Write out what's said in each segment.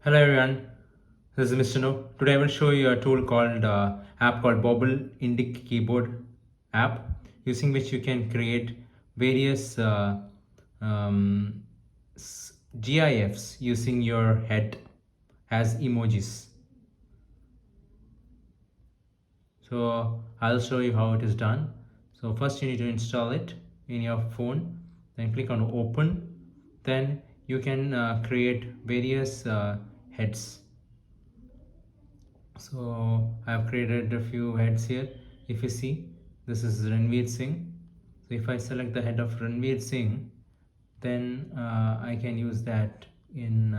Hello everyone, this is Mr. No. Today I will show you a tool called app called Bobble Indic Keyboard app, using which you can create various um, GIFs using your head as emojis. So I'll show you how it is done. So first you need to install it in your phone, then click on open. Then you can create various heads. So I've created a few heads here. If you see, this is Ranveer Singh. So if I select the head of Ranveer Singh, then I can use that in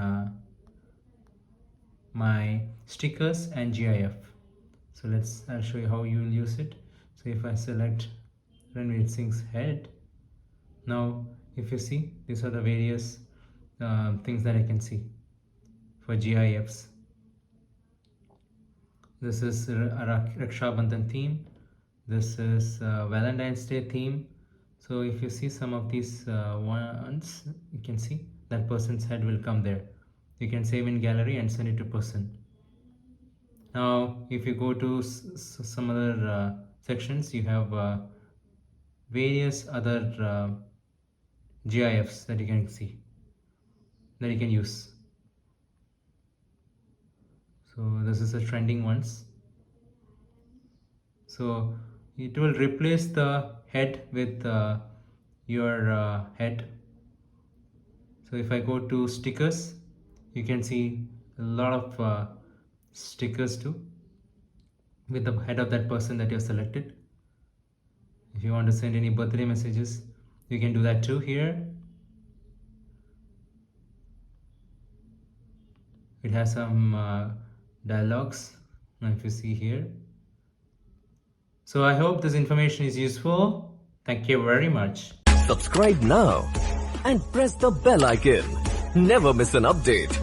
my stickers and GIF. So I'll show you how you will use it. So if I select Ranveer Singh's head, now if you see, these are the various things that I can see for GIFs. This is a Raksha Bandhan theme. This is Valentine's Day theme. So if you see some of these ones, you can see that person's head will come there. You can save in gallery and send it to person. Now if you go to some other sections, you have various other GIFs that you can see, that you can use. So this is the trending ones. So it will replace the head with your head. So if I go to stickers, you can see a lot of stickers too with the head of that person that you have selected. If you want to send any birthday messages, you can do that too here. It has some dialogues. Now if you see here. So I hope this information is useful. Thank you very much. Subscribe now and press the bell icon. Never miss an update.